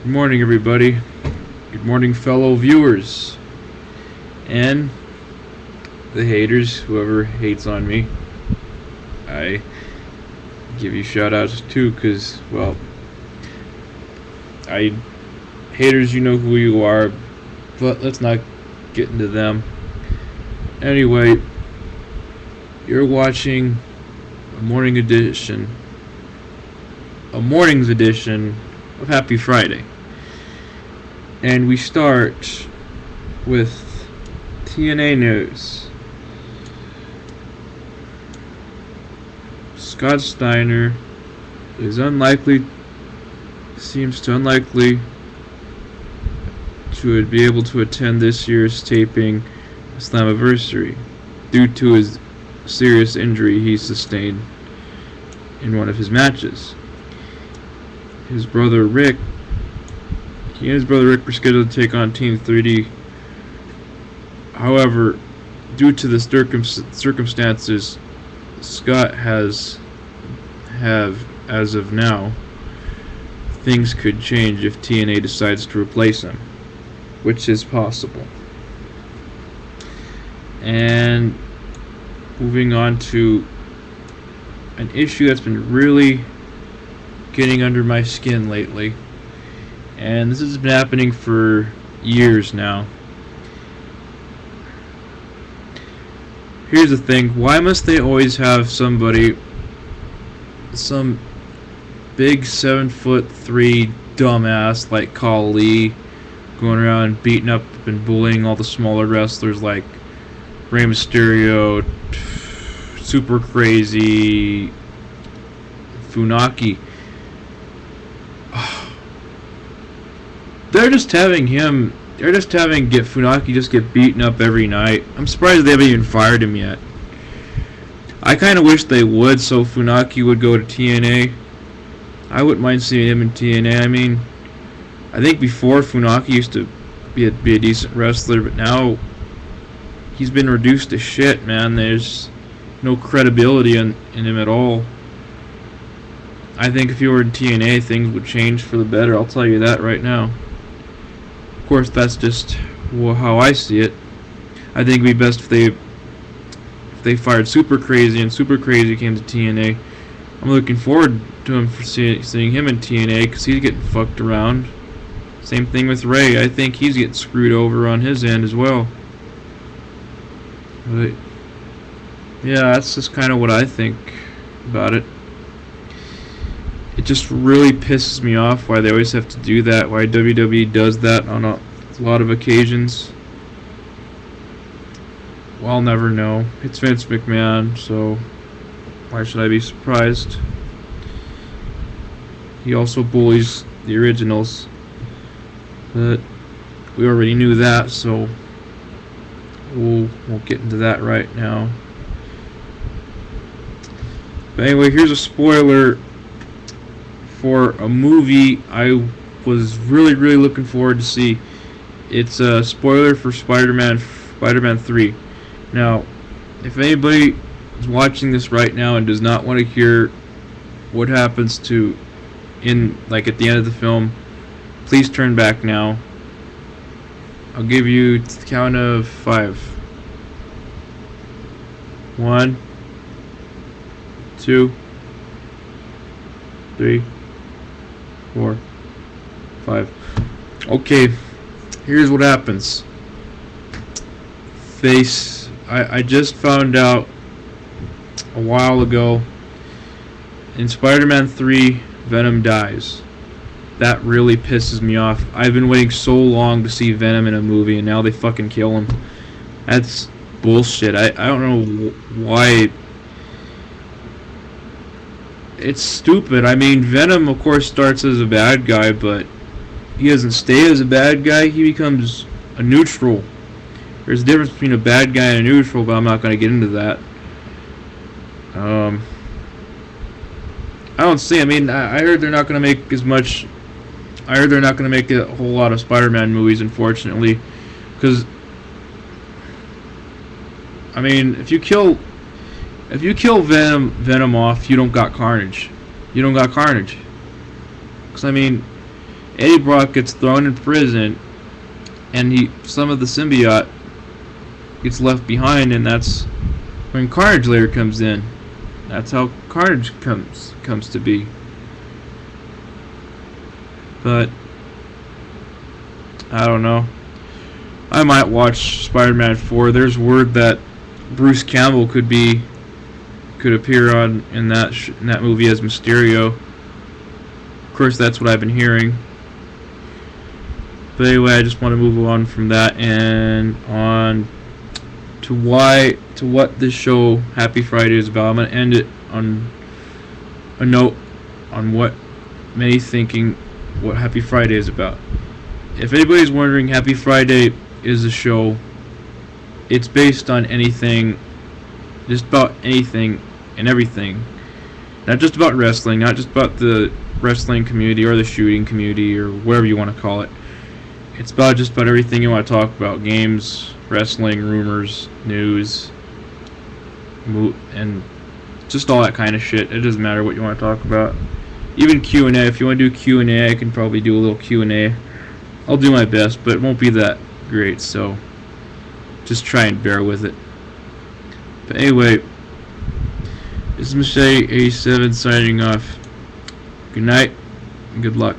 Good morning, everybody. Good morning, fellow viewers. And the haters, whoever hates on me. I give you shout outs too, because, well, haters, you know who you are, but let's not get into them. Anyway, you're watching a morning's edition of Happy Friday. And we start with TNA news. Scott Steiner seems unlikely to be able to attend this year's taping of Slammiversary due to his serious injury he sustained in one of his matches. He and his brother Rick were scheduled to take on Team 3D. However, due to the circumstances, Scott have as of now, things could change if TNA decides to replace him, which is possible. And moving on to an issue that's been really getting under my skin lately, and this has been happening for years now. Here's the thing, why must they always have some big 7'3" dumbass like Khali going around beating up and bullying all the smaller wrestlers like Rey Mysterio, Super Crazy, Funaki? They're just having Funaki just get beaten up every night. I'm surprised they haven't even fired him yet. I kind of wish they would, so Funaki would go to TNA. I wouldn't mind seeing him in TNA. I mean, I think before Funaki used to be a decent wrestler, but now he's been reduced to shit, man. There's no credibility in him at all. I think if he were in TNA, things would change for the better. I'll tell you that right now. Of course, that's just how I see it. I think it'd be best if they fired Super Crazy and Super Crazy came to TNA. I'm looking forward to him for seeing him in TNA because he's getting fucked around. Same thing with Ray. I think he's getting screwed over on his end as well. But yeah, that's just kind of what I think about it. It just really pisses me off why they always have to do that, why WWE does that on a lot of occasions. Well, I'll never know. It's Vince McMahon, so why should I be surprised? He also bullies the originals, but we already knew that, so we'll get into that right now. But anyway, here's a spoiler for a movie I was really looking forward to see. It's a spoiler for Spider-Man 3. Now, if anybody is watching this right now and does not want to hear what happens at the end of the film, please turn back now. I'll give you the count of 5. 1, 2, 3, 4, 5. Okay, here's what happens. I just found out a while ago, in Spider-Man 3, Venom dies. That really pisses me off. I've been waiting so long to see Venom in a movie, and now they fucking kill him. That's bullshit. I don't know why. It's stupid. I mean, Venom, of course, starts as a bad guy, but he doesn't stay as a bad guy. He becomes a neutral. There's a difference between a bad guy and a neutral, but I'm not going to get into that. I don't see. I mean, I heard they're not going to make as much. I heard they're not going to make a whole lot of Spider-Man movies, unfortunately, because I mean, if you kill Venom off, you don't got Carnage. You don't got Carnage. Because I mean, Eddie Brock gets thrown in prison, and some of the symbiote gets left behind, and that's when Carnage later comes in. That's how Carnage comes to be. But I don't know. I might watch Spider-Man 4. There's word that Bruce Campbell could appear in that movie as Mysterio. Of course, that's what I've been hearing. But anyway, I just want to move on from that and on to what this show Happy Friday is about. I'm gonna end it on a note on what many thinking what Happy Friday is about. If anybody's wondering, Happy Friday is a show. It's based on anything, just about anything and everything. Not just about wrestling, not just about the wrestling community or the shooting community or whatever you want to call it. It's about just about everything you want to talk about. Games, wrestling, rumors, news, and just all that kind of shit. It doesn't matter what you want to talk about. Even Q&A. If you want to do Q&A, I can probably do a little Q&A. I'll do my best, but it won't be that great, so just try and bear with it. But anyway, this is Machete 87 signing off. Good night and good luck.